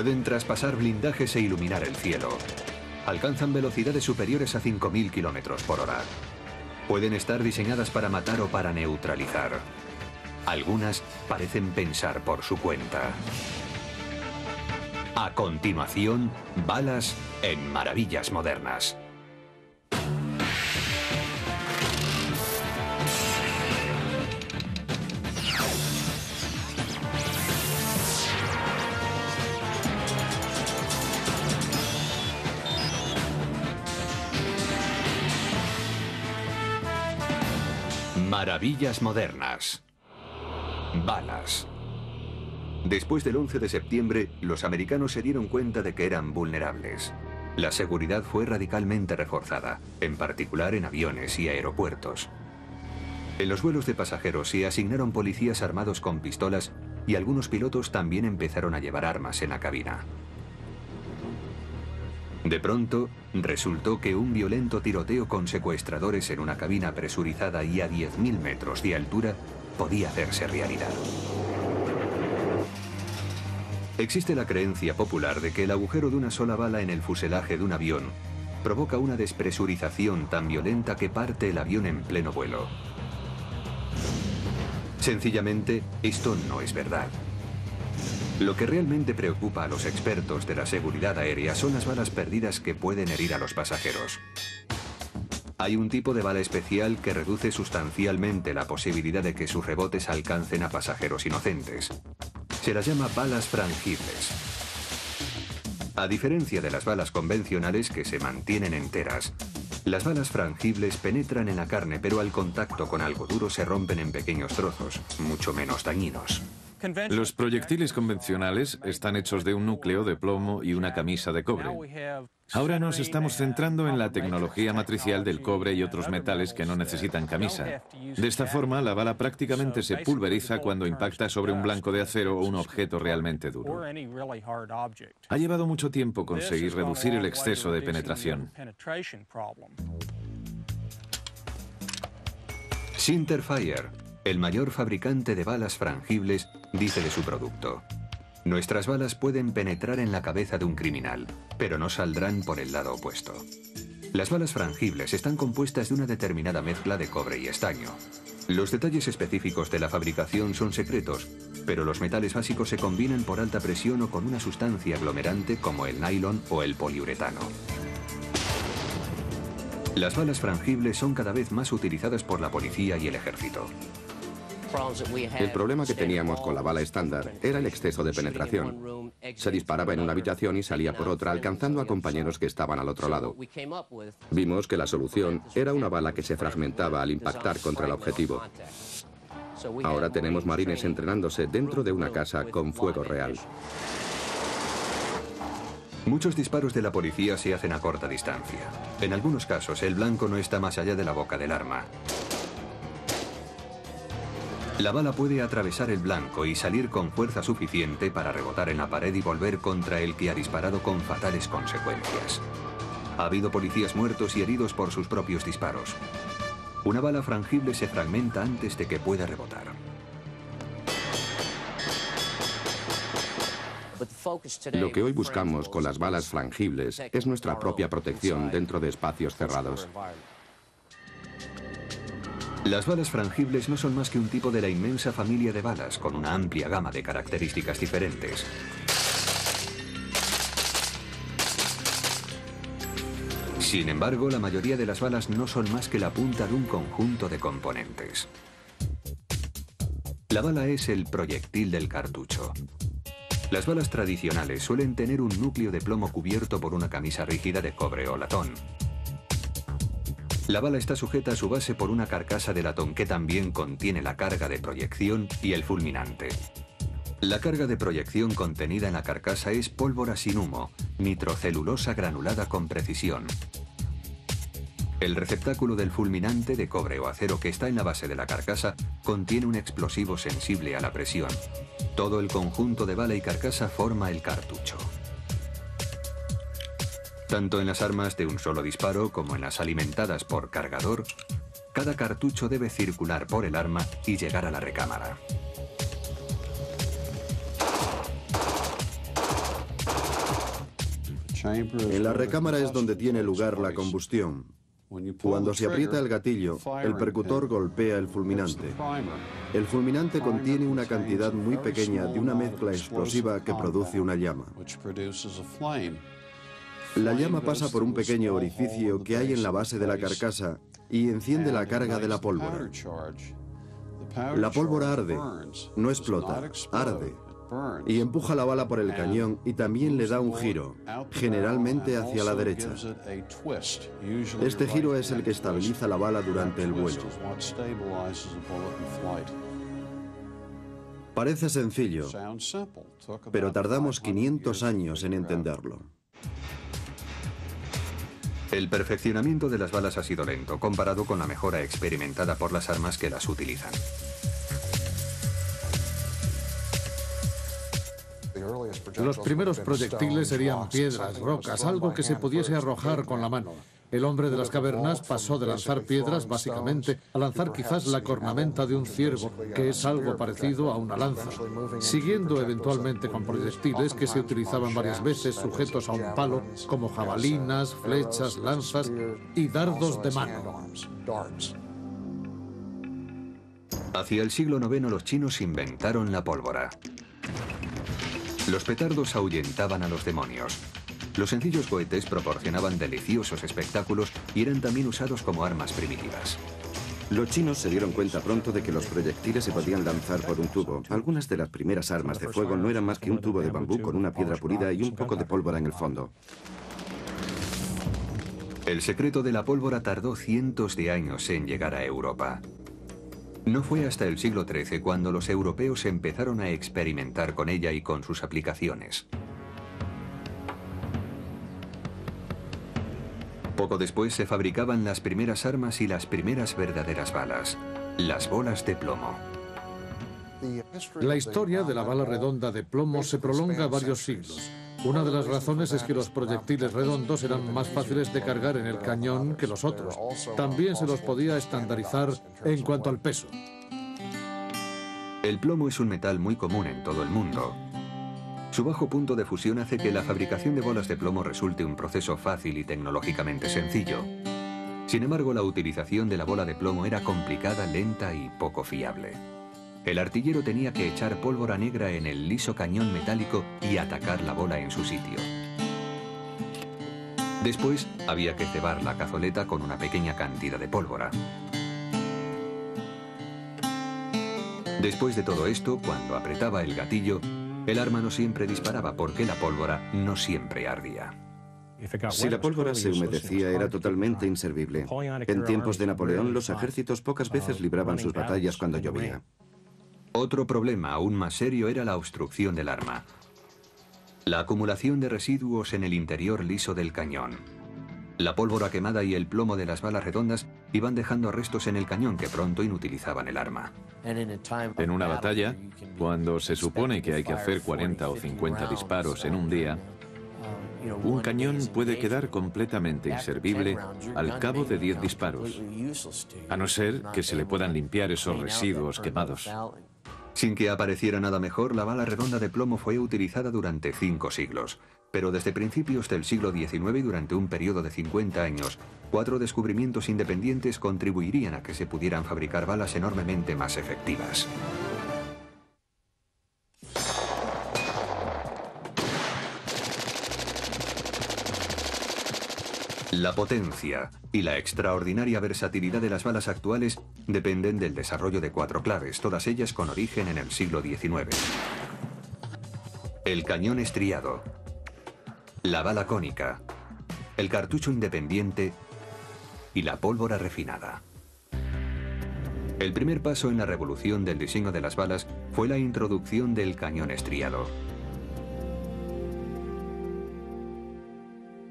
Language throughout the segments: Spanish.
Pueden traspasar blindajes e iluminar el cielo. Alcanzan velocidades superiores a 5.000 km por hora. Pueden estar diseñadas para matar o para neutralizar. Algunas parecen pensar por su cuenta. A continuación, balas en Maravillas Modernas. Maravillas Modernas. Balas. Después del 11 de septiembre, los americanos se dieron cuenta de que eran vulnerables. La seguridad fue radicalmente reforzada, en particular en aviones y aeropuertos. En los vuelos de pasajeros se asignaron policías armados con pistolas y algunos pilotos también empezaron a llevar armas en la cabina. De pronto, resultó que un violento tiroteo con secuestradores en una cabina presurizada y a 10.000 metros de altura podía hacerse realidad. Existe la creencia popular de que el agujero de una sola bala en el fuselaje de un avión provoca una despresurización tan violenta que parte el avión en pleno vuelo. Sencillamente, esto no es verdad. Lo que realmente preocupa a los expertos de la seguridad aérea son las balas perdidas que pueden herir a los pasajeros. Hay un tipo de bala especial que reduce sustancialmente la posibilidad de que sus rebotes alcancen a pasajeros inocentes. Se las llama balas frangibles. A diferencia de las balas convencionales que se mantienen enteras, las balas frangibles penetran en la carne, pero al contacto con algo duro se rompen en pequeños trozos, mucho menos dañinos. Los proyectiles convencionales están hechos de un núcleo de plomo y una camisa de cobre. Ahora nos estamos centrando en la tecnología matricial del cobre y otros metales que no necesitan camisa. De esta forma, la bala prácticamente se pulveriza cuando impacta sobre un blanco de acero o un objeto realmente duro. Ha llevado mucho tiempo conseguir reducir el exceso de penetración. Sinterfire, el mayor fabricante de balas frangibles, dice de su producto: nuestras balas pueden penetrar en la cabeza de un criminal, pero no saldrán por el lado opuesto. Las balas frangibles están compuestas de una determinada mezcla de cobre y estaño. Los detalles específicos de la fabricación son secretos, pero los metales básicos se combinan por alta presión o con una sustancia aglomerante como el nylon o el poliuretano. Las balas frangibles son cada vez más utilizadas por la policía y el ejército. El problema que teníamos con la bala estándar era el exceso de penetración. Se disparaba en una habitación y salía por otra, alcanzando a compañeros que estaban al otro lado. Vimos que la solución era una bala que se fragmentaba al impactar contra el objetivo. Ahora tenemos marines entrenándose dentro de una casa con fuego real. Muchos disparos de la policía se hacen a corta distancia. En algunos casos, el blanco no está más allá de la boca del arma. La bala puede atravesar el blanco y salir con fuerza suficiente para rebotar en la pared y volver contra el que ha disparado con fatales consecuencias. Ha habido policías muertos y heridos por sus propios disparos. Una bala frangible se fragmenta antes de que pueda rebotar. Lo que hoy buscamos con las balas frangibles es nuestra propia protección dentro de espacios cerrados. Las balas frangibles no son más que un tipo de la inmensa familia de balas con una amplia gama de características diferentes. Sin embargo, la mayoría de las balas no son más que la punta de un conjunto de componentes. La bala es el proyectil del cartucho. Las balas tradicionales suelen tener un núcleo de plomo cubierto por una camisa rígida de cobre o latón. La bala está sujeta a su base por una carcasa de latón que también contiene la carga de proyección y el fulminante. La carga de proyección contenida en la carcasa es pólvora sin humo, nitrocelulosa granulada con precisión. El receptáculo del fulminante de cobre o acero que está en la base de la carcasa contiene un explosivo sensible a la presión. Todo el conjunto de bala y carcasa forma el cartucho. Tanto en las armas de un solo disparo como en las alimentadas por cargador, cada cartucho debe circular por el arma y llegar a la recámara. En la recámara es donde tiene lugar la combustión. Cuando se aprieta el gatillo, el percutor golpea el fulminante. El fulminante contiene una cantidad muy pequeña de una mezcla explosiva que produce una llama. La llama pasa por un pequeño orificio que hay en la base de la carcasa y enciende la carga de la pólvora. La pólvora arde, no explota, arde, y empuja la bala por el cañón y también le da un giro, generalmente hacia la derecha. Este giro es el que estabiliza la bala durante el vuelo. Parece sencillo, pero tardamos 500 años en entenderlo. El perfeccionamiento de las balas ha sido lento, comparado con la mejora experimentada por las armas que las utilizan. Los primeros proyectiles serían piedras, rocas, algo que se pudiese arrojar con la mano. El hombre de las cavernas pasó de lanzar piedras, básicamente, a lanzar quizás la cornamenta de un ciervo, que es algo parecido a una lanza, siguiendo eventualmente con proyectiles que se utilizaban varias veces sujetos a un palo, como jabalinas, flechas, lanzas y dardos de mano. Hacia el siglo IX los chinos inventaron la pólvora. Los petardos ahuyentaban a los demonios. Los sencillos cohetes proporcionaban deliciosos espectáculos y eran también usados como armas primitivas. Los chinos se dieron cuenta pronto de que los proyectiles se podían lanzar por un tubo. Algunas de las primeras armas de fuego no eran más que un tubo de bambú con una piedra pulida y un poco de pólvora en el fondo. El secreto de la pólvora tardó cientos de años en llegar a Europa. No fue hasta el siglo XIII cuando los europeos empezaron a experimentar con ella y con sus aplicaciones. Poco después se fabricaban las primeras armas y las primeras verdaderas balas, las bolas de plomo. La historia de la bala redonda de plomo se prolonga varios siglos. Una de las razones es que los proyectiles redondos eran más fáciles de cargar en el cañón que los otros. También se los podía estandarizar en cuanto al peso. El plomo es un metal muy común en todo el mundo. Su bajo punto de fusión hace que la fabricación de bolas de plomo resulte un proceso fácil y tecnológicamente sencillo. Sin embargo, la utilización de la bola de plomo era complicada, lenta y poco fiable. El artillero tenía que echar pólvora negra en el liso cañón metálico y atacar la bola en su sitio. Después, había que cebar la cazoleta con una pequeña cantidad de pólvora. Después de todo esto, cuando apretaba el gatillo, el arma no siempre disparaba porque la pólvora no siempre ardía. Si la pólvora se humedecía, era totalmente inservible. En tiempos de Napoleón, los ejércitos pocas veces libraban sus batallas cuando llovía. Otro problema aún más serio era la obstrucción del arma. La acumulación de residuos en el interior liso del cañón. La pólvora quemada y el plomo de las balas redondas iban dejando restos en el cañón que pronto inutilizaban el arma. En una batalla, cuando se supone que hay que hacer 40 o 50 disparos en un día, un cañón puede quedar completamente inservible al cabo de 10 disparos, a no ser que se le puedan limpiar esos residuos quemados. Sin que apareciera nada mejor, la bala redonda de plomo fue utilizada durante 5 siglos. Pero desde principios del siglo XIX y durante un periodo de 50 años, 4 descubrimientos independientes contribuirían a que se pudieran fabricar balas enormemente más efectivas. La potencia y la extraordinaria versatilidad de las balas actuales dependen del desarrollo de 4 claves, todas ellas con origen en el siglo XIX. El cañón estriado, la bala cónica, el cartucho independiente y la pólvora refinada. El primer paso en la revolución del diseño de las balas fue la introducción del cañón estriado.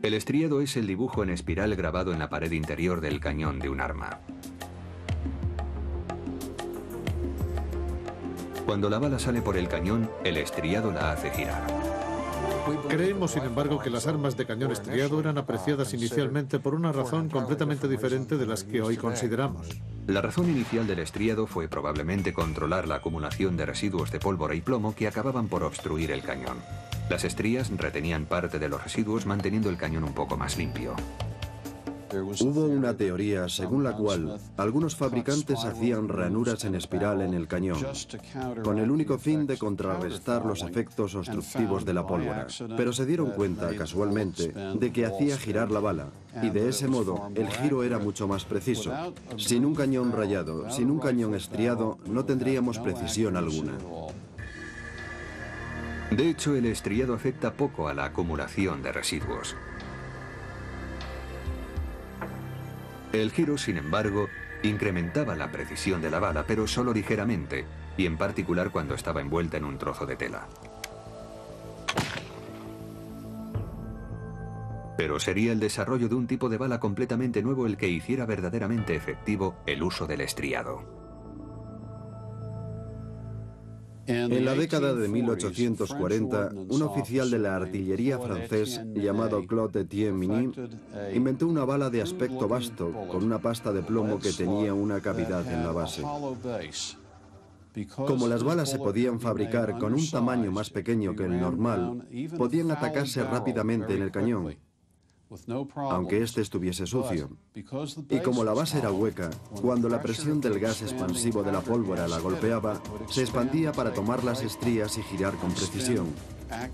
El estriado es el dibujo en espiral grabado en la pared interior del cañón de un arma. Cuando la bala sale por el cañón, el estriado la hace girar. Creemos, sin embargo, que las armas de cañón estriado eran apreciadas inicialmente por una razón completamente diferente de las que hoy consideramos. La razón inicial del estriado fue probablemente controlar la acumulación de residuos de pólvora y plomo que acababan por obstruir el cañón. Las estrías retenían parte de los residuos, manteniendo el cañón un poco más limpio. Hubo una teoría según la cual algunos fabricantes hacían ranuras en espiral en el cañón, con el único fin de contrarrestar los efectos obstructivos de la pólvora. Pero se dieron cuenta, casualmente, de que hacía girar la bala, y de ese modo el giro era mucho más preciso. Sin un cañón rayado, sin un cañón estriado, no tendríamos precisión alguna. De hecho, el estriado afecta poco a la acumulación de residuos. El giro, sin embargo, incrementaba la precisión de la bala, pero solo ligeramente, y en particular cuando estaba envuelta en un trozo de tela. Pero sería el desarrollo de un tipo de bala completamente nuevo el que hiciera verdaderamente efectivo el uso del estriado. En la década de 1840, un oficial de la artillería francés llamado Claude Etienne Minié inventó una bala de aspecto vasto con una pasta de plomo que tenía una cavidad en la base. Como las balas se podían fabricar con un tamaño más pequeño que el normal, podían atacarse rápidamente en el cañón, aunque éste estuviese sucio. Y como la base era hueca, cuando la presión del gas expansivo de la pólvora la golpeaba, se expandía para tomar las estrías y girar con precisión.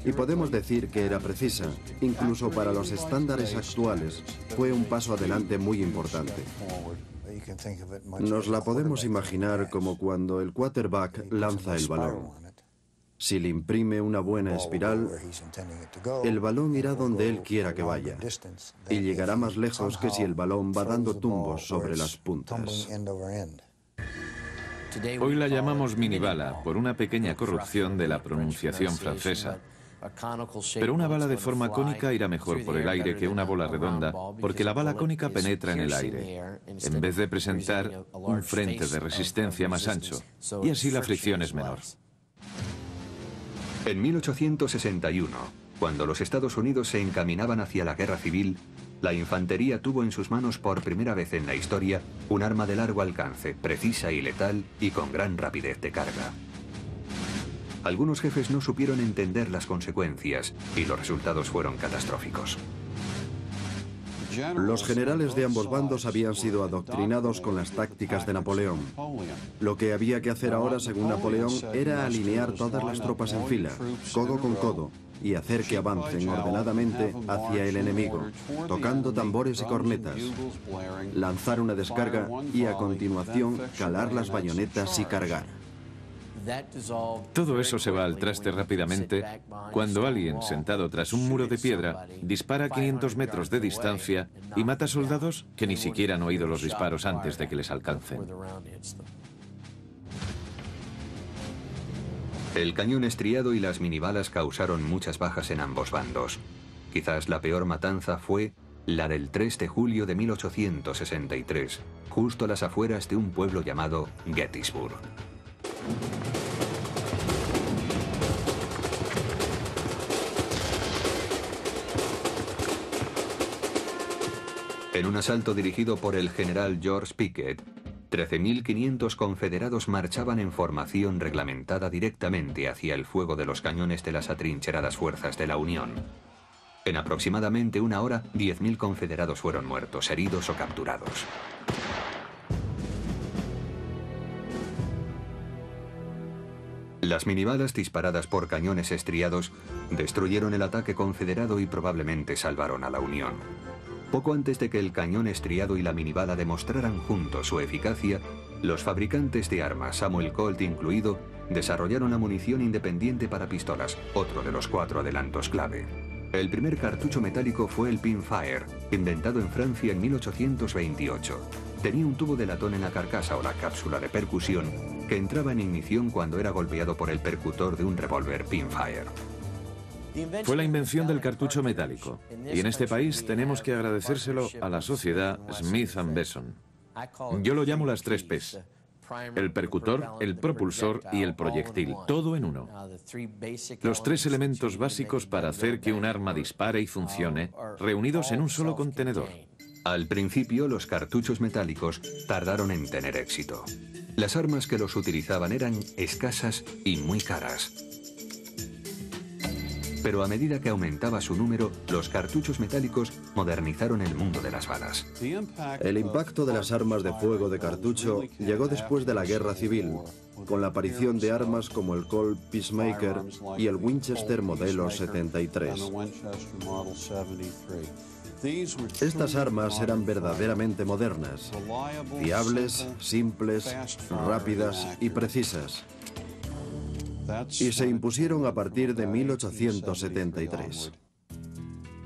Y podemos decir que era precisa, incluso para los estándares actuales, fue un paso adelante muy importante. Nos la podemos imaginar como cuando el quarterback lanza el balón. Si le imprime una buena espiral, el balón irá donde él quiera que vaya, y llegará más lejos que si el balón va dando tumbos sobre las puntas. Hoy la llamamos minibala por una pequeña corrupción de la pronunciación francesa. Pero una bala de forma cónica irá mejor por el aire que una bola redonda, porque la bala cónica penetra en el aire, en vez de presentar un frente de resistencia más ancho, y así la fricción es menor. En 1861, cuando los Estados Unidos se encaminaban hacia la guerra civil, la infantería tuvo en sus manos por primera vez en la historia un arma de largo alcance, precisa y letal, y con gran rapidez de carga. Algunos jefes no supieron entender las consecuencias y los resultados fueron catastróficos. Los generales de ambos bandos habían sido adoctrinados con las tácticas de Napoleón. Lo que había que hacer ahora, según Napoleón, era alinear todas las tropas en fila, codo con codo, y hacer que avancen ordenadamente hacia el enemigo, tocando tambores y cornetas, lanzar una descarga y a continuación calar las bayonetas y cargar. Todo eso se va al traste rápidamente cuando alguien, sentado tras un muro de piedra, dispara a 500 metros de distancia y mata soldados que ni siquiera han oído los disparos antes de que les alcancen. El cañón estriado y las minibalas causaron muchas bajas en ambos bandos. Quizás la peor matanza fue la del 3 de julio de 1863, justo a las afueras de un pueblo llamado Gettysburg. En un asalto dirigido por el general George Pickett, 13.500 confederados marchaban en formación reglamentada directamente hacia el fuego de los cañones de las atrincheradas fuerzas de la Unión. En aproximadamente una hora, 10.000 confederados fueron muertos, heridos o capturados. Las minibalas disparadas por cañones estriados destruyeron el ataque confederado y probablemente salvaron a la Unión. Poco antes de que el cañón estriado y la minibala demostraran juntos su eficacia, los fabricantes de armas, Samuel Colt incluido, desarrollaron la munición independiente para pistolas, otro de los 4 adelantos clave. El primer cartucho metálico fue el Pinfire, inventado en Francia en 1828. Tenía un tubo de latón en la carcasa o la cápsula de percusión que entraba en ignición cuando era golpeado por el percutor de un revólver Pinfire. Fue la invención del cartucho metálico, y en este país tenemos que agradecérselo a la sociedad Smith & Wesson. Yo lo llamo las 3 Ps. el percutor, el propulsor y el proyectil, todo en uno. Los tres elementos básicos para hacer que un arma dispare y funcione, reunidos en un solo contenedor. Al principio, los cartuchos metálicos tardaron en tener éxito. Las armas que los utilizaban eran escasas y muy caras. Pero a medida que aumentaba su número, los cartuchos metálicos modernizaron el mundo de las balas. El impacto de las armas de fuego de cartucho llegó después de la Guerra Civil, con la aparición de armas como el Colt Peacemaker y el Winchester modelo 73. Estas armas eran verdaderamente modernas, fiables, simples, rápidas y precisas. Y se impusieron a partir de 1873.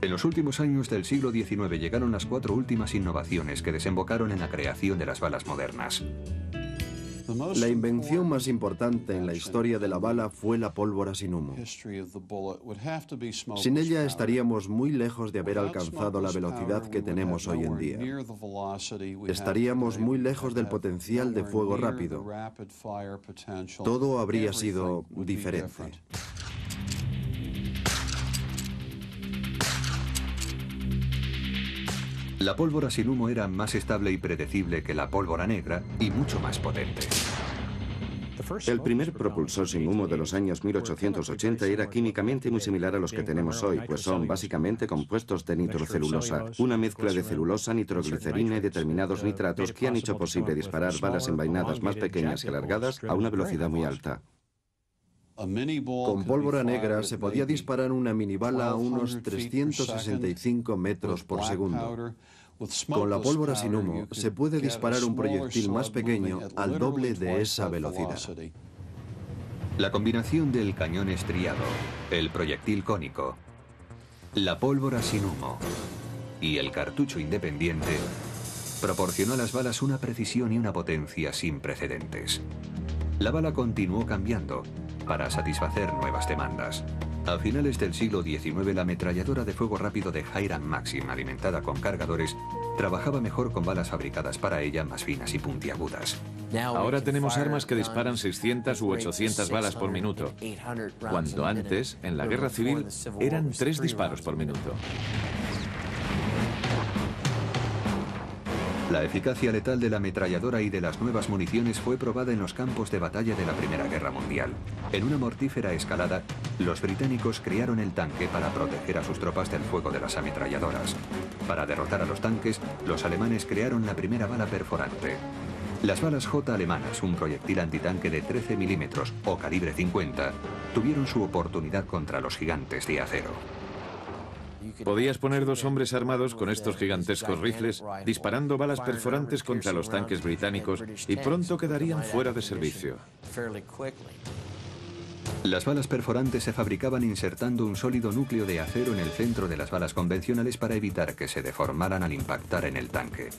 En los últimos años del siglo XIX llegaron las 4 últimas innovaciones que desembocaron en la creación de las balas modernas. La invención más importante en la historia de la bala fue la pólvora sin humo. Sin ella estaríamos muy lejos de haber alcanzado la velocidad que tenemos hoy en día. Estaríamos muy lejos del potencial de fuego rápido. Todo habría sido diferente. La pólvora sin humo era más estable y predecible que la pólvora negra y mucho más potente. El primer propulsor sin humo de los años 1880 era químicamente muy similar a los que tenemos hoy, pues son básicamente compuestos de nitrocelulosa, una mezcla de celulosa, nitroglicerina y determinados nitratos que han hecho posible disparar balas envainadas más pequeñas que alargadas a una velocidad muy alta. Con pólvora negra se podía disparar una minibala a unos 365 metros por segundo. Con la pólvora sin humo se puede disparar un proyectil más pequeño al doble de esa velocidad. La combinación del cañón estriado, el proyectil cónico, la pólvora sin humo y el cartucho independiente proporcionó a las balas una precisión y una potencia sin precedentes. La bala continuó cambiando para satisfacer nuevas demandas. A finales del siglo XIX, la ametralladora de fuego rápido de Hiram Maxim, alimentada con cargadores, trabajaba mejor con balas fabricadas para ella más finas y puntiagudas. Ahora tenemos armas que disparan 600 u 800 balas por minuto, cuando antes, en la Guerra Civil, eran 3 disparos por minuto. La eficacia letal de la ametralladora y de las nuevas municiones fue probada en los campos de batalla de la Primera Guerra Mundial. En una mortífera escalada, los británicos crearon el tanque para proteger a sus tropas del fuego de las ametralladoras. Para derrotar a los tanques, los alemanes crearon la primera bala perforante. Las balas J alemanas, un proyectil antitanque de 13 milímetros o calibre 50, tuvieron su oportunidad contra los gigantes de acero. Podías poner 2 hombres armados con estos gigantescos rifles disparando balas perforantes contra los tanques británicos y pronto quedarían fuera de servicio. Las balas perforantes se fabricaban insertando un sólido núcleo de acero en el centro de las balas convencionales para evitar que se deformaran al impactar en el tanque.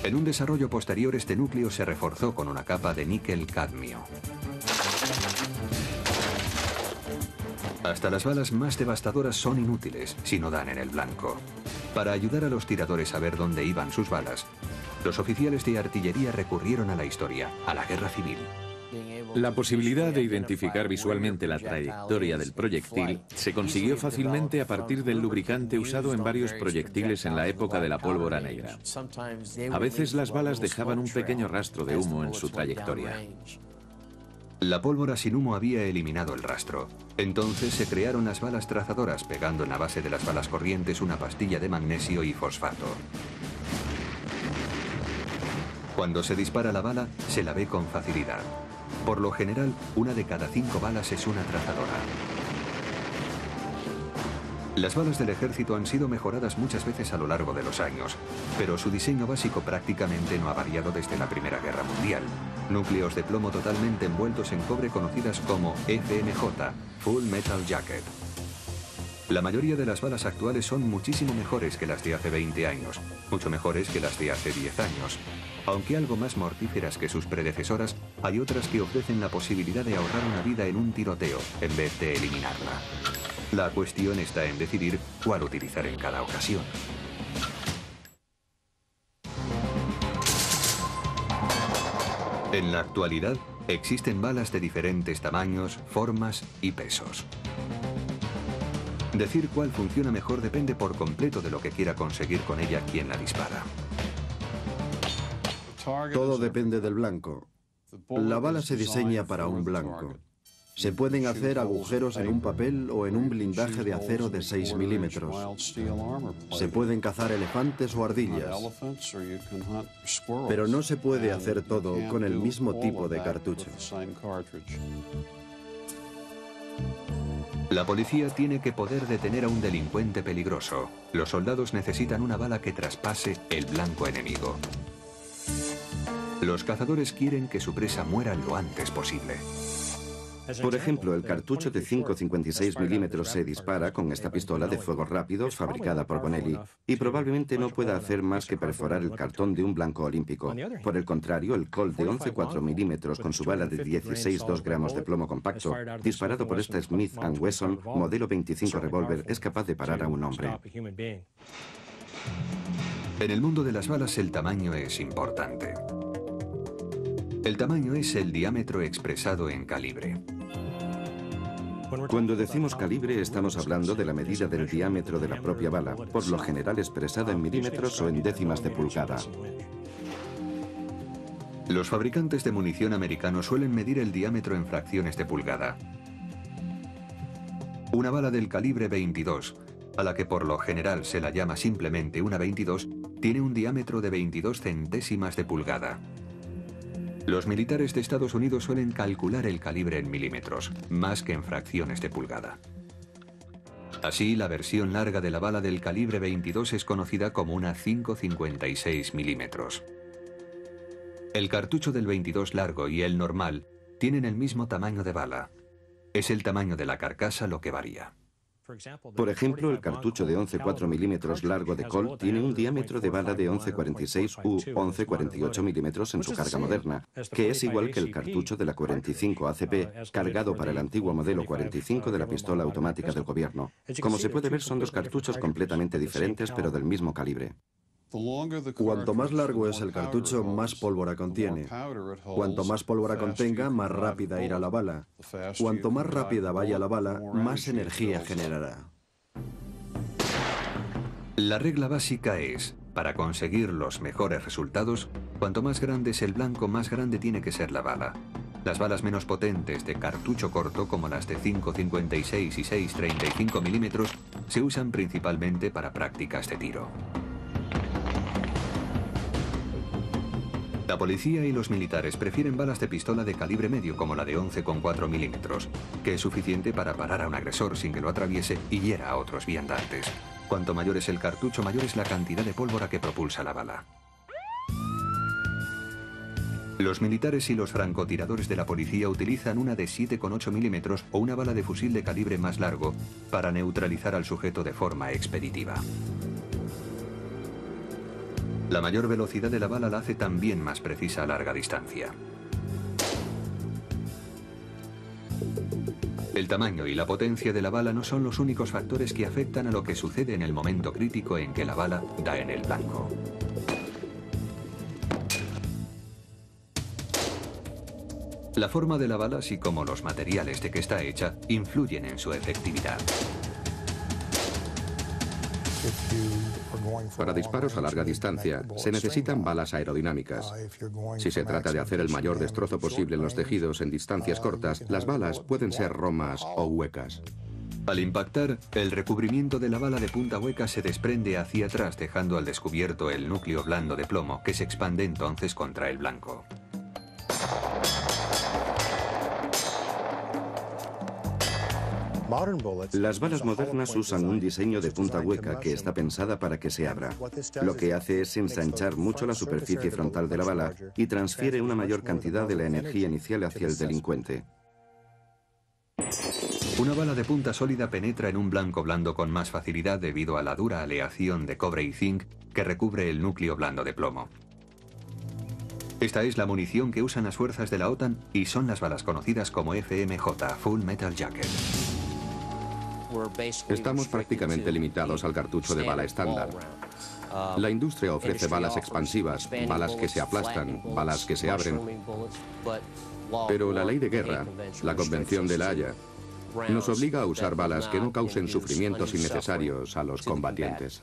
En un desarrollo posterior, este núcleo se reforzó con una capa de níquel-cadmio. Hasta las balas más devastadoras son inútiles si no dan en el blanco. Para ayudar a los tiradores a ver dónde iban sus balas, los oficiales de artillería recurrieron a la historia, a la Guerra Civil. La posibilidad de identificar visualmente la trayectoria del proyectil se consiguió fácilmente a partir del lubricante usado en varios proyectiles en la época de la pólvora negra. A veces las balas dejaban un pequeño rastro de humo en su trayectoria. La pólvora sin humo había eliminado el rastro. Entonces se crearon las balas trazadoras, pegando en la base de las balas corrientes una pastilla de magnesio y fosfato. Cuando se dispara la bala, se la ve con facilidad. Por lo general, 1 de cada 5 balas es una trazadora. Las balas del ejército han sido mejoradas muchas veces a lo largo de los años, pero su diseño básico prácticamente no ha variado desde la Primera Guerra Mundial. Núcleos de plomo totalmente envueltos en cobre conocidas como FMJ, Full Metal Jacket. La mayoría de las balas actuales son muchísimo mejores que las de hace 20 años, mucho mejores que las de hace 10 años. Aunque algo más mortíferas que sus predecesoras, hay otras que ofrecen la posibilidad de ahorrar una vida en un tiroteo, en vez de eliminarla. La cuestión está en decidir cuál utilizar en cada ocasión. En la actualidad, existen balas de diferentes tamaños, formas y pesos. Decir cuál funciona mejor depende por completo de lo que quiera conseguir con ella quien la dispara. Todo depende del blanco. La bala se diseña para un blanco. Se pueden hacer agujeros en un papel o en un blindaje de acero de 6 milímetros. Se pueden cazar elefantes o ardillas. Pero no se puede hacer todo con el mismo tipo de cartucho. La policía tiene que poder detener a un delincuente peligroso. Los soldados necesitan una bala que traspase el blanco enemigo. Los cazadores quieren que su presa muera lo antes posible. Por ejemplo, el cartucho de 5,56 milímetros se dispara con esta pistola de fuego rápido fabricada por Bonelli y probablemente no pueda hacer más que perforar el cartón de un blanco olímpico. Por el contrario, el Colt de 11,4 milímetros con su bala de 16,2 gramos de plomo compacto, disparado por esta Smith & Wesson modelo 25 revólver, es capaz de parar a un hombre. En el mundo de las balas el tamaño es importante. El tamaño es el diámetro expresado en calibre. Cuando decimos calibre, estamos hablando de la medida del diámetro de la propia bala, por lo general expresada en milímetros o en décimas de pulgada. Los fabricantes de munición americanos suelen medir el diámetro en fracciones de pulgada. Una bala del calibre 22, a la que por lo general se la llama simplemente una 22, tiene un diámetro de 22 centésimas de pulgada. Los militares de Estados Unidos suelen calcular el calibre en milímetros, más que en fracciones de pulgada. Así, la versión larga de la bala del calibre 22 es conocida como una 5,56 milímetros. El cartucho del 22 largo y el normal tienen el mismo tamaño de bala. Es el tamaño de la carcasa lo que varía. Por ejemplo, el cartucho de 11,4 milímetros largo de Colt tiene un diámetro de bala de 11,46 u 11,48 milímetros en su carga moderna, que es igual que el cartucho de la 45 ACP, cargado para el antiguo modelo 45 de la pistola automática del gobierno. Como se puede ver, son dos cartuchos completamente diferentes, pero del mismo calibre. Cuanto más largo es el cartucho, más pólvora contiene. Cuanto más pólvora contenga, más rápida irá la bala. Cuanto más rápida vaya la bala, más energía generará. La regla básica es, para conseguir los mejores resultados, cuanto más grande es el blanco, más grande tiene que ser la bala. Las balas menos potentes de cartucho corto, como las de 5,56 y 6,35 milímetros, se usan principalmente para prácticas de tiro. La policía y los militares prefieren balas de pistola de calibre medio como la de 11,4 milímetros, que es suficiente para parar a un agresor sin que lo atraviese y hiera a otros viandantes. Cuanto mayor es el cartucho, mayor es la cantidad de pólvora que propulsa la bala. Los militares y los francotiradores de la policía utilizan una de 7,8 milímetros o una bala de fusil de calibre más largo para neutralizar al sujeto de forma expeditiva. La mayor velocidad de la bala la hace también más precisa a larga distancia. El tamaño y la potencia de la bala no son los únicos factores que afectan a lo que sucede en el momento crítico en que la bala da en el blanco. La forma de la bala, así como los materiales de que está hecha, influyen en su efectividad. Para disparos a larga distancia, se necesitan balas aerodinámicas. Si se trata de hacer el mayor destrozo posible en los tejidos en distancias cortas, las balas pueden ser romas o huecas. Al impactar, el recubrimiento de la bala de punta hueca se desprende hacia atrás, dejando al descubierto el núcleo blando de plomo, que se expande entonces contra el blanco. Las balas modernas usan un diseño de punta hueca que está pensada para que se abra. Lo que hace es ensanchar mucho la superficie frontal de la bala y transfiere una mayor cantidad de la energía inicial hacia el delincuente. Una bala de punta sólida penetra en un blanco blando con más facilidad debido a la dura aleación de cobre y zinc que recubre el núcleo blando de plomo. Esta es la munición que usan las fuerzas de la OTAN y son las balas conocidas como FMJ, Full Metal Jacket. Estamos prácticamente limitados al cartucho de bala estándar. La industria ofrece balas expansivas, balas que se aplastan, balas que se abren. Pero la ley de guerra, la Convención de La Haya, nos obliga a usar balas que no causen sufrimientos innecesarios a los combatientes.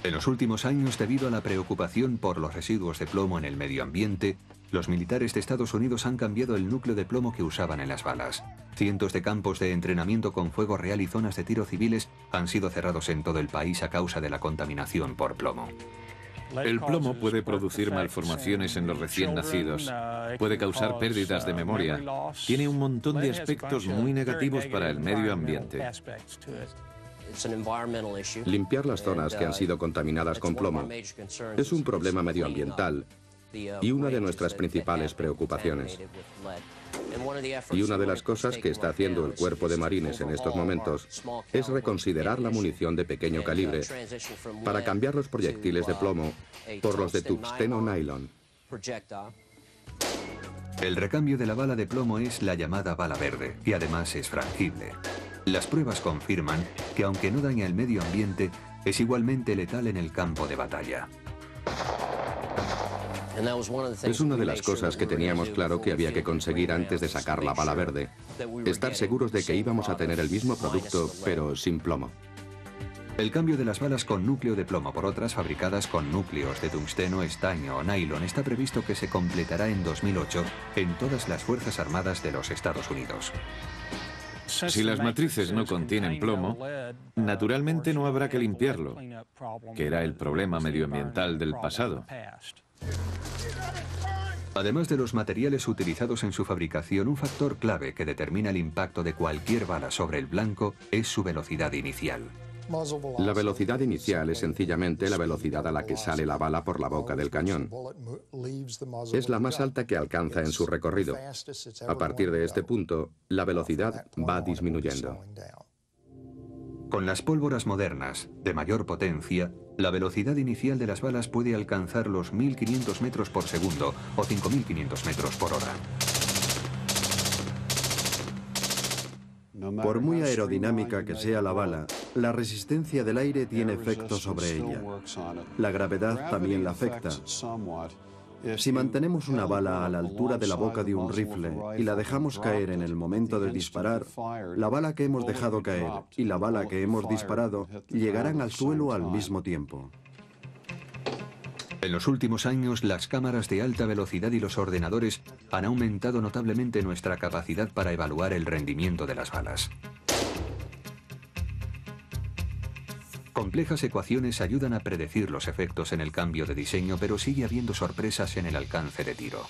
En los últimos años, debido a la preocupación por los residuos de plomo en el medio ambiente, los militares de Estados Unidos han cambiado el núcleo de plomo que usaban en las balas. Cientos de campos de entrenamiento con fuego real y zonas de tiro civiles han sido cerrados en todo el país a causa de la contaminación por plomo. El plomo puede producir malformaciones en los recién nacidos, puede causar pérdidas de memoria, tiene un montón de aspectos muy negativos para el medio ambiente. Limpiar las zonas que han sido contaminadas con plomo es un problema medioambiental y una de nuestras principales preocupaciones. Y una de las cosas que está haciendo el Cuerpo de Marines en estos momentos es reconsiderar la munición de pequeño calibre para cambiar los proyectiles de plomo por los de tungsteno nylon. El recambio de la bala de plomo es la llamada bala verde, y además es frangible. Las pruebas confirman que aunque no daña el medio ambiente, es igualmente letal en el campo de batalla. Es una de las cosas que teníamos claro que había que conseguir antes de sacar la bala verde. Estar seguros de que íbamos a tener el mismo producto, pero sin plomo. El cambio de las balas con núcleo de plomo por otras fabricadas con núcleos de tungsteno, estaño o nylon está previsto que se completará en 2008 en todas las Fuerzas Armadas de los Estados Unidos. Si las matrices no contienen plomo, naturalmente no habrá que limpiarlo, que era el problema medioambiental del pasado. Además de los materiales utilizados en su fabricación, un factor clave que determina el impacto de cualquier bala sobre el blanco es su velocidad inicial. La velocidad inicial es sencillamente la velocidad a la que sale la bala por la boca del cañón. Es la más alta que alcanza en su recorrido. A partir de este punto, la velocidad va disminuyendo. Con las pólvoras modernas, de mayor potencia, la velocidad inicial de las balas puede alcanzar los 1.500 metros por segundo o 5.500 metros por hora. Por muy aerodinámica que sea la bala, la resistencia del aire tiene efecto sobre ella. La gravedad también la afecta. Si mantenemos una bala a la altura de la boca de un rifle y la dejamos caer en el momento de disparar, la bala que hemos dejado caer y la bala que hemos disparado llegarán al suelo al mismo tiempo. En los últimos años, las cámaras de alta velocidad y los ordenadores han aumentado notablemente nuestra capacidad para evaluar el rendimiento de las balas. Complejas ecuaciones ayudan a predecir los efectos en el cambio de diseño, pero sigue habiendo sorpresas en el alcance de tiro.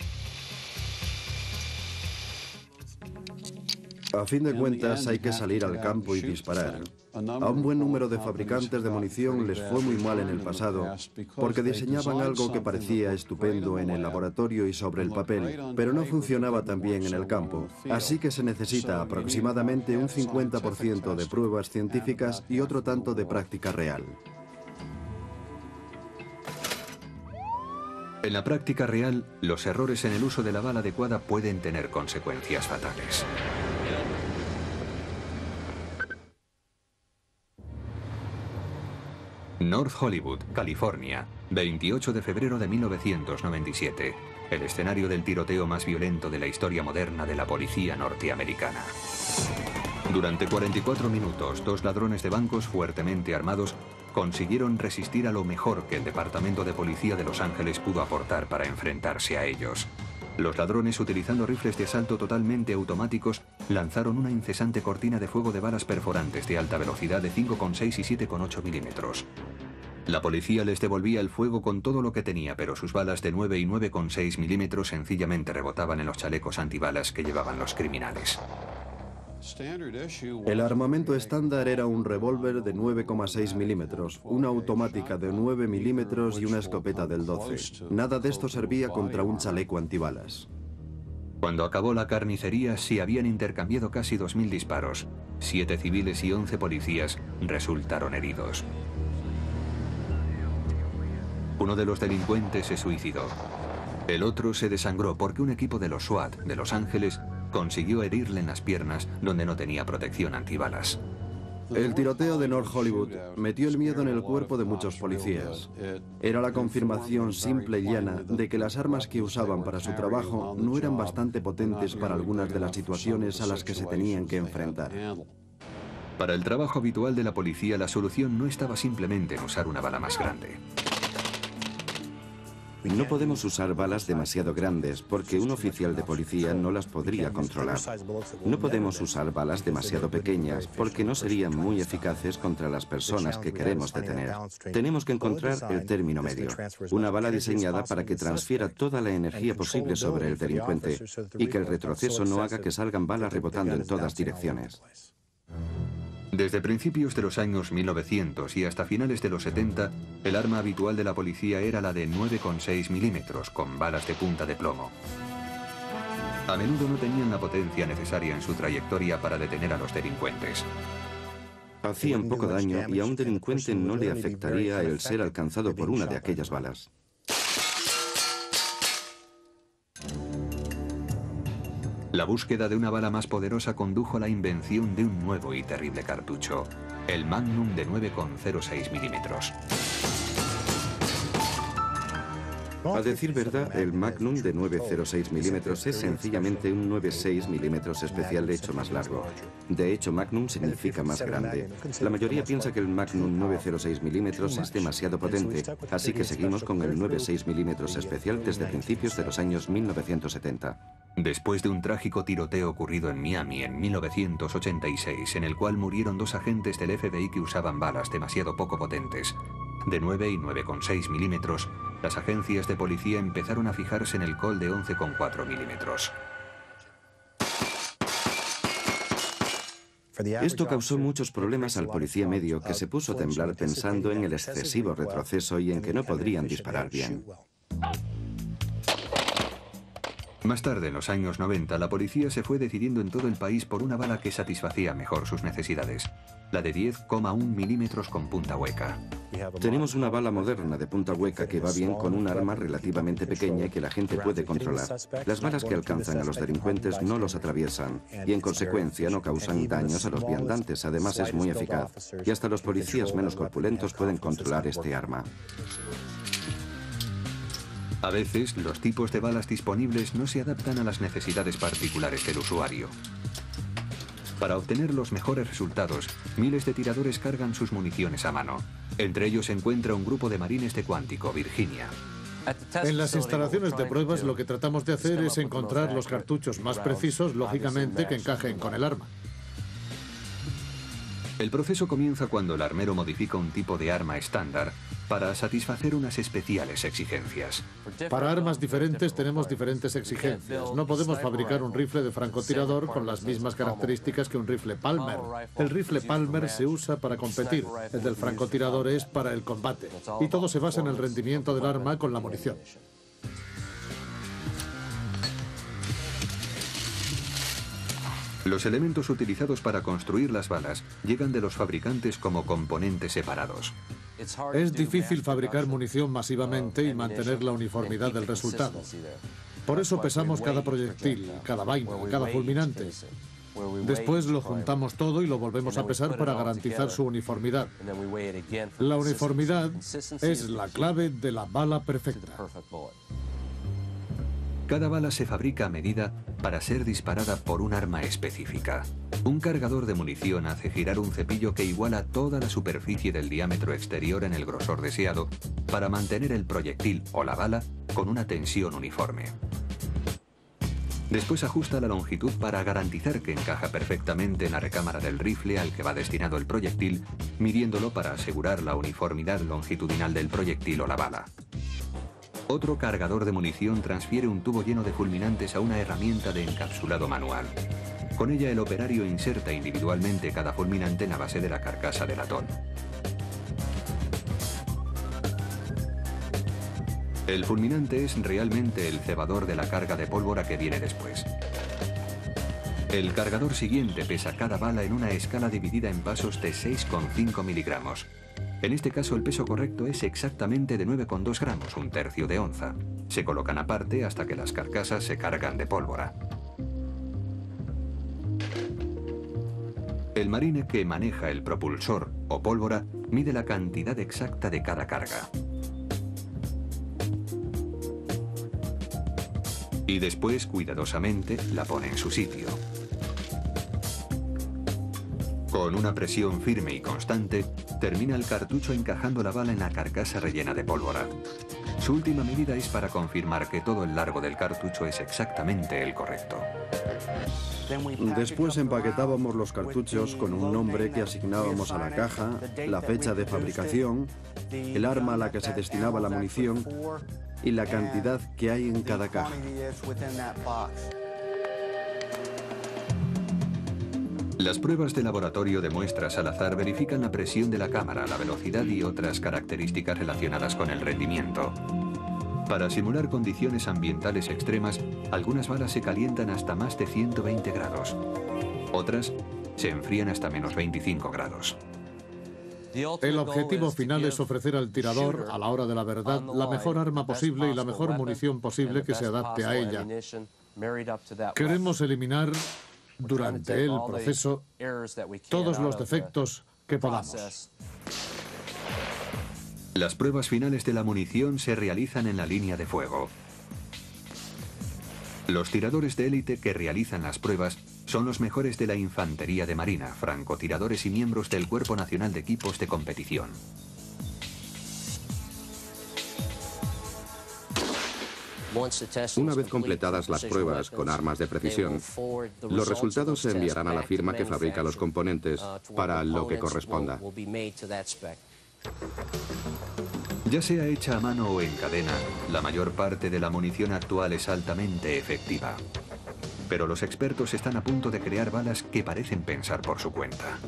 A fin de cuentas, hay que salir al campo y disparar. A un buen número de fabricantes de munición les fue muy mal en el pasado, porque diseñaban algo que parecía estupendo en el laboratorio y sobre el papel, pero no funcionaba tan bien en el campo. Así que se necesita aproximadamente un 50% de pruebas científicas y otro tanto de práctica real. En la práctica real, los errores en el uso de la bala adecuada pueden tener consecuencias fatales. North Hollywood, California, 28 de febrero de 1997. El escenario del tiroteo más violento de la historia moderna de la policía norteamericana. Durante 44 minutos, dos ladrones de bancos fuertemente armados consiguieron resistir a lo mejor que el Departamento de Policía de Los Ángeles pudo aportar para enfrentarse a ellos. Los ladrones, utilizando rifles de asalto totalmente automáticos, lanzaron una incesante cortina de fuego de balas perforantes de alta velocidad de 5,6 y 7,8 milímetros. La policía les devolvía el fuego con todo lo que tenía, pero sus balas de 9 y 9,6 milímetros sencillamente rebotaban en los chalecos antibalas que llevaban los criminales. El armamento estándar era un revólver de 9,6 milímetros, una automática de 9 milímetros y una escopeta del 12. Nada de esto servía contra un chaleco antibalas. Cuando acabó la carnicería, se habían intercambiado casi 2.000 disparos. 7 civiles y 11 policías resultaron heridos. Uno de los delincuentes se suicidó. El otro se desangró porque un equipo de los SWAT de Los Ángeles consiguió herirle en las piernas donde no tenía protección antibalas. El tiroteo de North Hollywood metió el miedo en el cuerpo de muchos policías. Era la confirmación simple y llana de que las armas que usaban para su trabajo no eran bastante potentes para algunas de las situaciones a las que se tenían que enfrentar. Para el trabajo habitual de la policía, la solución no estaba simplemente en usar una bala más grande. No podemos usar balas demasiado grandes porque un oficial de policía no las podría controlar. No podemos usar balas demasiado pequeñas porque no serían muy eficaces contra las personas que queremos detener. Tenemos que encontrar el término medio, una bala diseñada para que transfiera toda la energía posible sobre el delincuente y que el retroceso no haga que salgan balas rebotando en todas direcciones. Desde principios de los años 1900 y hasta finales de los 70, el arma habitual de la policía era la de 9,6 milímetros, con balas de punta de plomo. A menudo no tenían la potencia necesaria en su trayectoria para detener a los delincuentes. Hacían poco daño y a un delincuente no le afectaría el ser alcanzado por una de aquellas balas. La búsqueda de una bala más poderosa condujo a la invención de un nuevo y terrible cartucho, el Magnum de 9,06 milímetros. A decir verdad, el Magnum de 9,06 milímetros es sencillamente un 9,6 milímetros especial hecho más largo. De hecho, Magnum significa más grande. La mayoría piensa que el Magnum 9,06 milímetros es demasiado potente, así que seguimos con el 9,6 milímetros especial desde principios de los años 1970. Después de un trágico tiroteo ocurrido en Miami en 1986, en el cual murieron 2 agentes del FBI que usaban balas demasiado poco potentes, de 9 y 9,6 milímetros, las agencias de policía empezaron a fijarse en el Colt de 11,4 milímetros. Esto causó muchos problemas al policía medio, que se puso a temblar pensando en el excesivo retroceso y en que no podrían disparar bien. Más tarde, en los años 90, la policía se fue decidiendo en todo el país por una bala que satisfacía mejor sus necesidades, la de 10,1 milímetros con punta hueca. Tenemos una bala moderna de punta hueca que va bien con un arma relativamente pequeña y que la gente puede controlar. Las balas que alcanzan a los delincuentes no los atraviesan y en consecuencia no causan daños a los viandantes. Además es muy eficaz y hasta los policías menos corpulentos pueden controlar este arma. A veces, los tipos de balas disponibles no se adaptan a las necesidades particulares del usuario. Para obtener los mejores resultados, miles de tiradores cargan sus municiones a mano. Entre ellos se encuentra un grupo de marines de Quantico, Virginia. En las instalaciones de pruebas lo que tratamos de hacer es encontrar los cartuchos más precisos, lógicamente, que encajen con el arma. El proceso comienza cuando el armero modifica un tipo de arma estándar para satisfacer unas especiales exigencias. Para armas diferentes tenemos diferentes exigencias. No podemos fabricar un rifle de francotirador con las mismas características que un rifle Palmer. El rifle Palmer se usa para competir, el del francotirador es para el combate. Y todo se basa en el rendimiento del arma con la munición. Los elementos utilizados para construir las balas llegan de los fabricantes como componentes separados. Es difícil fabricar munición masivamente y mantener la uniformidad del resultado. Por eso pesamos cada proyectil, cada vaina, cada fulminante. Después lo juntamos todo y lo volvemos a pesar para garantizar su uniformidad. La uniformidad es la clave de la bala perfecta. Cada bala se fabrica a medida para ser disparada por un arma específica. Un cargador de munición hace girar un cepillo que iguala toda la superficie del diámetro exterior en el grosor deseado para mantener el proyectil o la bala con una tensión uniforme. Después ajusta la longitud para garantizar que encaja perfectamente en la recámara del rifle al que va destinado el proyectil, midiéndolo para asegurar la uniformidad longitudinal del proyectil o la bala. Otro cargador de munición transfiere un tubo lleno de fulminantes a una herramienta de encapsulado manual. Con ella el operario inserta individualmente cada fulminante en la base de la carcasa de latón. El fulminante es realmente el cebador de la carga de pólvora que viene después. El cargador siguiente pesa cada bala en una escala dividida en pasos de 6,5 miligramos. En este caso el peso correcto es exactamente de 9,2 gramos, un tercio de onza. Se colocan aparte hasta que las carcasas se cargan de pólvora. El marine que maneja el propulsor o pólvora mide la cantidad exacta de cada carga. Y después, cuidadosamente, la pone en su sitio. Con una presión firme y constante, termina el cartucho encajando la bala en la carcasa rellena de pólvora. Su última medida es para confirmar que todo el largo del cartucho es exactamente el correcto. Después empaquetábamos los cartuchos con un nombre que asignábamos a la caja, la fecha de fabricación, el arma a la que se destinaba la munición y la cantidad que hay en cada caja. Las pruebas de laboratorio de muestras al azar verifican la presión de la cámara, la velocidad y otras características relacionadas con el rendimiento. Para simular condiciones ambientales extremas, algunas balas se calientan hasta más de 120 grados. Otras se enfrían hasta menos 25 grados. El objetivo final es ofrecer al tirador, a la hora de la verdad, la mejor arma posible y la mejor munición posible que se adapte a ella. Queremos eliminar, durante el proceso, todos los defectos que podamos. Las pruebas finales de la munición se realizan en la línea de fuego. Los tiradores de élite que realizan las pruebas son los mejores de la infantería de marina, francotiradores y miembros del Cuerpo Nacional de Equipos de Competición. Una vez completadas las pruebas con armas de precisión, los resultados se enviarán a la firma que fabrica los componentes para lo que corresponda. Ya sea hecha a mano o en cadena, la mayor parte de la munición actual es altamente efectiva. Pero los expertos están a punto de crear balas que parecen pensar por su cuenta.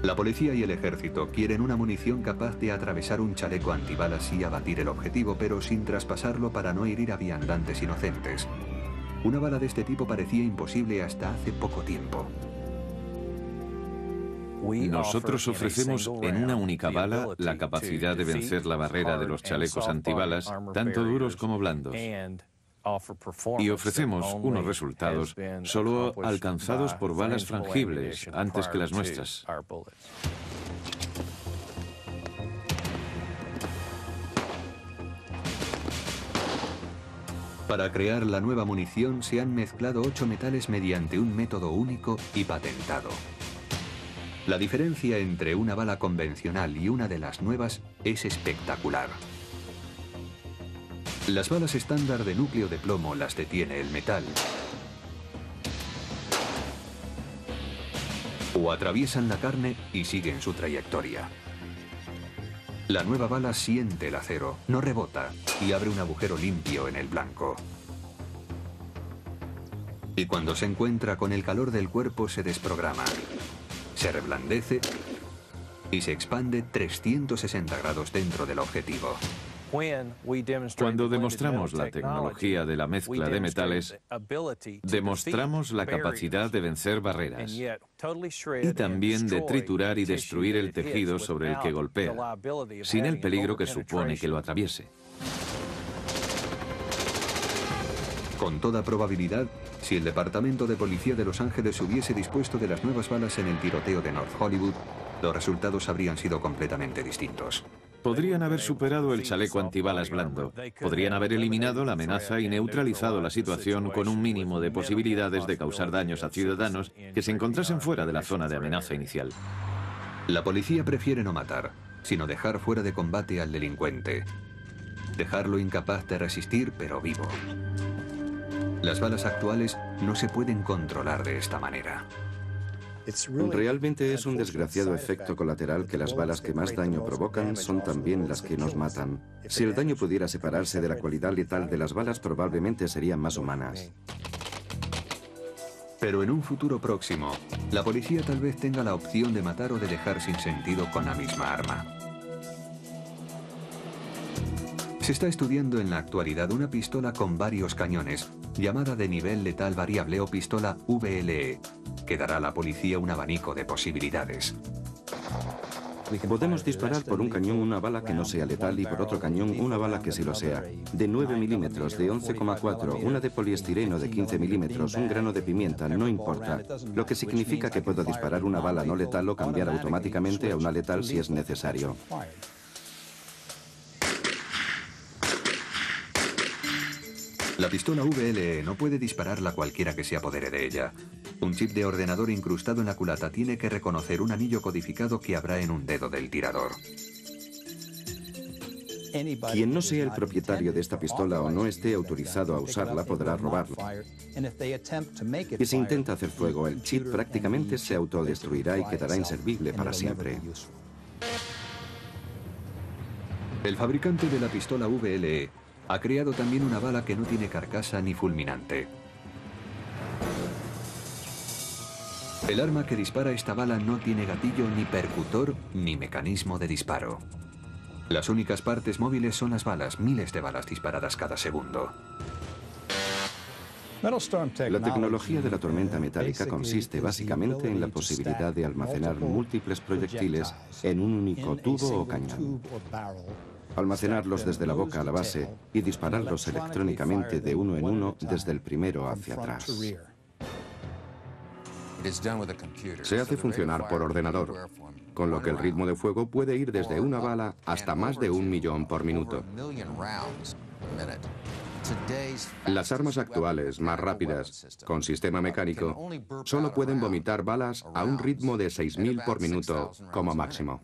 La policía y el ejército quieren una munición capaz de atravesar un chaleco antibalas y abatir el objetivo, pero sin traspasarlo para no herir a viandantes inocentes. Una bala de este tipo parecía imposible hasta hace poco tiempo. Nosotros ofrecemos en una única bala la capacidad de vencer la barrera de los chalecos antibalas, tanto duros como blandos. Y ofrecemos unos resultados solo alcanzados por balas frangibles antes que las nuestras. Para crear la nueva munición se han mezclado 8 metales mediante un método único y patentado. La diferencia entre una bala convencional y una de las nuevas es espectacular. Las balas estándar de núcleo de plomo las detiene el metal o atraviesan la carne y siguen su trayectoria. La nueva bala siente el acero, no rebota y abre un agujero limpio en el blanco. Y cuando se encuentra con el calor del cuerpo se desprograma, se reblandece y se expande 360 grados dentro del objetivo. Cuando demostramos la tecnología de la mezcla de metales, demostramos la capacidad de vencer barreras y también de triturar y destruir el tejido sobre el que golpea, sin el peligro que supone que lo atraviese. Con toda probabilidad, si el Departamento de Policía de Los Ángeles hubiese dispuesto de las nuevas balas en el tiroteo de North Hollywood, los resultados habrían sido completamente distintos. Podrían haber superado el chaleco antibalas blando, podrían haber eliminado la amenaza y neutralizado la situación con un mínimo de posibilidades de causar daños a ciudadanos que se encontrasen fuera de la zona de amenaza inicial. La policía prefiere no matar, sino dejar fuera de combate al delincuente. Dejarlo incapaz de resistir, pero vivo. Las balas actuales no se pueden controlar de esta manera. Realmente es un desgraciado efecto colateral que las balas que más daño provocan son también las que nos matan. Si el daño pudiera separarse de la cualidad letal de las balas, probablemente serían más humanas. Pero en un futuro próximo, la policía tal vez tenga la opción de matar o de dejar sin sentido con la misma arma. Se está estudiando en la actualidad una pistola con varios cañones, llamada de nivel letal variable o pistola VLE, que dará a la policía un abanico de posibilidades. Podemos disparar por un cañón una bala que no sea letal y por otro cañón una bala que sí lo sea. De 9 milímetros, de 11,4, una de poliestireno de 15 milímetros, un grano de pimienta, no importa. Lo que significa que puedo disparar una bala no letal o cambiar automáticamente a una letal si es necesario. La pistola VLE no puede dispararla cualquiera que se apodere de ella. Un chip de ordenador incrustado en la culata tiene que reconocer un anillo codificado que habrá en un dedo del tirador. Quien no sea el propietario de esta pistola o no esté autorizado a usarla podrá robarla. Y si intenta hacer fuego, el chip prácticamente se autodestruirá y quedará inservible para siempre. El fabricante de la pistola VLE ha creado también una bala que no tiene carcasa ni fulminante. El arma que dispara esta bala no tiene gatillo, ni percutor, ni mecanismo de disparo. Las únicas partes móviles son las balas, miles de balas disparadas cada segundo. La tecnología de la tormenta metálica consiste básicamente en la posibilidad de almacenar múltiples proyectiles en un único tubo o cañón. Almacenarlos desde la boca a la base y dispararlos electrónicamente de uno en uno desde el primero hacia atrás. Se hace funcionar por ordenador, con lo que el ritmo de fuego puede ir desde una bala hasta más de 1 millón por minuto. Las armas actuales, más rápidas, con sistema mecánico, solo pueden vomitar balas a un ritmo de 6.000 por minuto como máximo.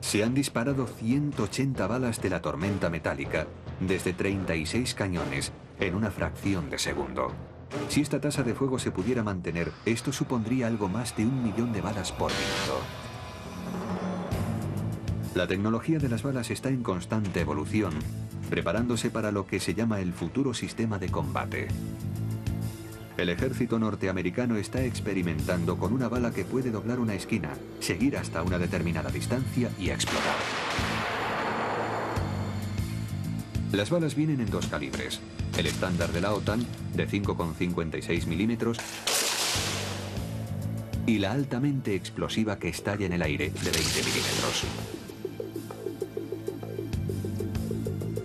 Se han disparado 180 balas de la tormenta metálica desde 36 cañones en una fracción de segundo. Si esta tasa de fuego se pudiera mantener, esto supondría algo más de 1 millón de balas por minuto. La tecnología de las balas está en constante evolución, preparándose para lo que se llama el futuro sistema de combate. El ejército norteamericano está experimentando con una bala que puede doblar una esquina, seguir hasta una determinada distancia y explotar. Las balas vienen en 2 calibres. El estándar de la OTAN, de 5,56 milímetros, y la altamente explosiva que estalla en el aire, de 20 milímetros.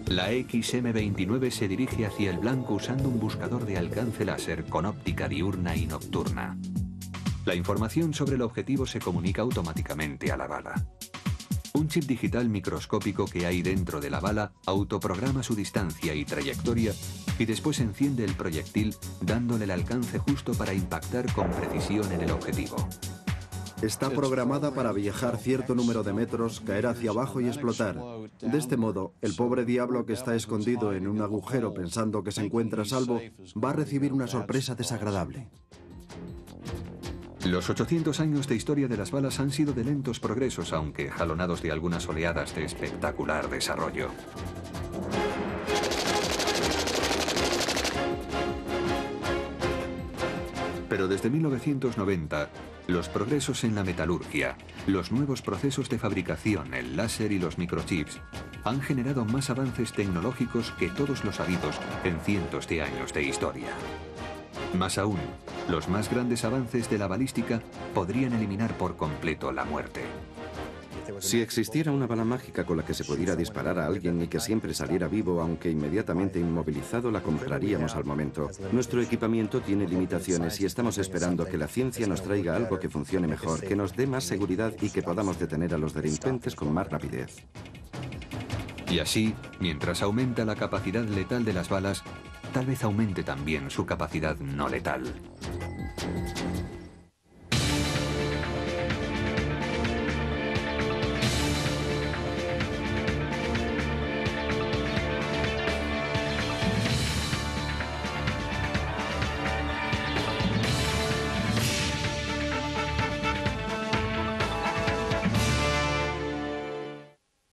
La XM-29 se dirige hacia el blanco usando un buscador de alcance láser con óptica diurna y nocturna. La información sobre el objetivo se comunica automáticamente a la bala. Un chip digital microscópico que hay dentro de la bala autoprograma su distancia y trayectoria y después enciende el proyectil dándole el alcance justo para impactar con precisión en el objetivo. Está programada para viajar cierto número de metros, caer hacia abajo y explotar. De este modo, el pobre diablo que está escondido en un agujero pensando que se encuentra a salvo, va a recibir una sorpresa desagradable. Los 800 años de historia de las balas han sido de lentos progresos, aunque jalonados de algunas oleadas de espectacular desarrollo. Pero desde 1990, los progresos en la metalurgia, los nuevos procesos de fabricación, el láser y los microchips, han generado más avances tecnológicos que todos los habidos en cientos de años de historia. Más aún, los más grandes avances de la balística podrían eliminar por completo la muerte. Si existiera una bala mágica con la que se pudiera disparar a alguien y que siempre saliera vivo, aunque inmediatamente inmovilizado, la compraríamos al momento. Nuestro equipamiento tiene limitaciones y estamos esperando que la ciencia nos traiga algo que funcione mejor, que nos dé más seguridad y que podamos detener a los delincuentes con más rapidez. Y así, mientras aumenta la capacidad letal de las balas, tal vez aumente también su capacidad no letal.